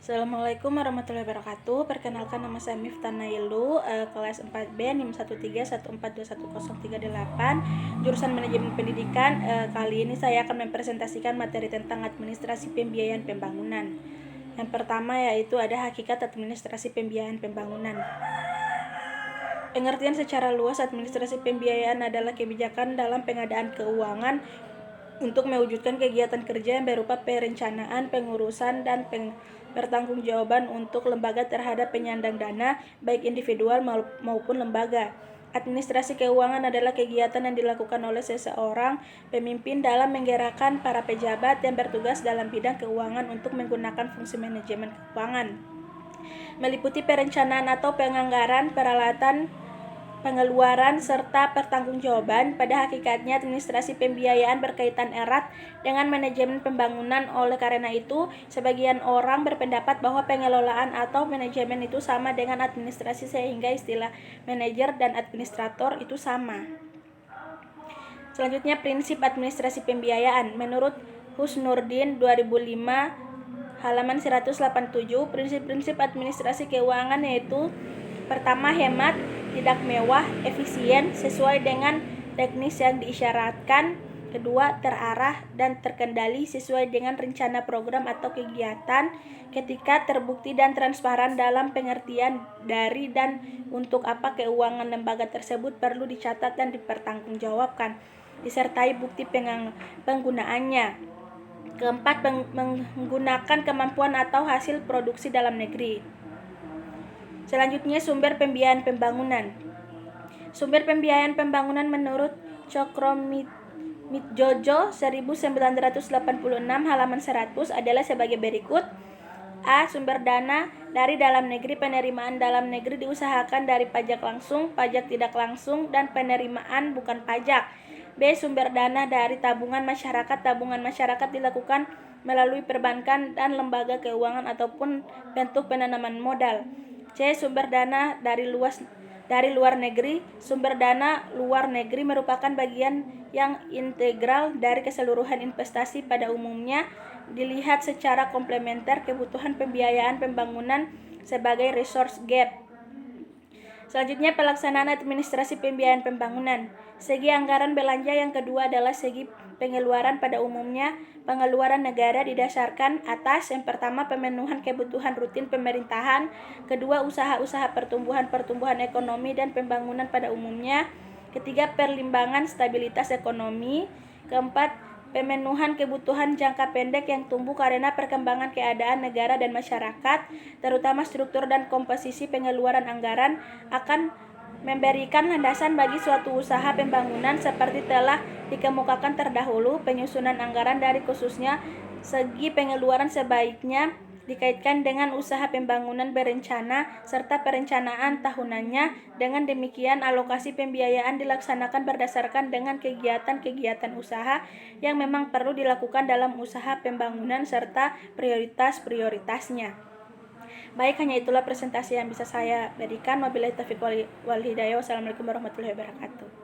Assalamualaikum warahmatullahi wabarakatuh. Perkenalkan, nama saya Miftah Nailu, kelas 4B, NIM 131414138, jurusan Manajemen Pendidikan. Kali ini saya akan mempresentasikan materi tentang administrasi pembiayaan pembangunan. Yang pertama yaitu ada hakikat administrasi pembiayaan pembangunan. Pengertian secara luas, administrasi pembiayaan adalah kebijakan dalam pengadaan keuangan untuk mewujudkan kegiatan kerja yang berupa perencanaan, pengurusan, dan pertanggungjawaban untuk lembaga terhadap penyandang dana, baik individual maupun lembaga. Administrasi keuangan adalah kegiatan yang dilakukan oleh seseorang pemimpin dalam menggerakkan para pejabat yang bertugas dalam bidang keuangan untuk menggunakan fungsi manajemen keuangan, meliputi perencanaan atau penganggaran, peralatan, pengeluaran, serta pertanggungjawaban. Pada hakikatnya, administrasi pembiayaan berkaitan erat dengan manajemen pembangunan. Oleh karena itu, sebagian orang berpendapat bahwa pengelolaan atau manajemen itu sama dengan administrasi, sehingga istilah manajer dan administrator itu sama. Selanjutnya, prinsip administrasi pembiayaan. Menurut Husnurdin 2005 halaman 187, prinsip-prinsip administrasi keuangan yaitu: pertama, hemat, tidak mewah, efisien, sesuai dengan teknis yang diisyaratkan. Kedua, terarah dan terkendali sesuai dengan rencana program atau kegiatan. Ketiga, terbukti dan transparan dalam pengertian dari dan untuk apa keuangan lembaga tersebut perlu dicatat dan dipertanggungjawabkan, disertai bukti penggunaannya. Keempat, menggunakan kemampuan atau hasil produksi dalam negeri. Selanjutnya, sumber pembiayaan pembangunan. Sumber pembiayaan pembangunan menurut Cokromitjojo 1986 halaman 100 adalah sebagai berikut. A. Sumber dana dari dalam negeri. Penerimaan dalam negeri diusahakan dari pajak langsung, pajak tidak langsung, dan penerimaan bukan pajak. B. Sumber dana dari tabungan masyarakat. Tabungan masyarakat dilakukan melalui perbankan dan lembaga keuangan ataupun bentuk penanaman modal. C. Sumber dana dari luar negeri. Sumber dana luar negeri merupakan bagian yang integral dari keseluruhan investasi. Pada umumnya dilihat secara komplementer kebutuhan pembiayaan pembangunan sebagai resource gap. Selanjutnya, pelaksanaan administrasi pembiayaan pembangunan. Segi anggaran belanja. Yang kedua adalah segi pengeluaran. Pada umumnya, pengeluaran negara didasarkan atas: yang pertama, pemenuhan kebutuhan rutin pemerintahan. Kedua, usaha-usaha pertumbuhan ekonomi dan pembangunan pada umumnya. Ketiga, perlimbangan stabilitas ekonomi. Keempat, pemenuhan kebutuhan jangka pendek yang tumbuh karena perkembangan keadaan negara dan masyarakat, terutama struktur dan komposisi pengeluaran anggaran, akan memberikan landasan bagi suatu usaha pembangunan. Seperti telah dikemukakan terdahulu, penyusunan anggaran dari khususnya segi pengeluaran sebaiknya dikaitkan dengan usaha pembangunan berencana serta perencanaan tahunannya. Dengan demikian, alokasi pembiayaan dilaksanakan berdasarkan dengan kegiatan-kegiatan usaha yang memang perlu dilakukan dalam usaha pembangunan serta prioritas-prioritasnya. Baik, hanya itulah presentasi yang bisa saya berikan. Wabillahi taufiq wal hidayah. Wassalamualaikum warahmatullahi wabarakatuh.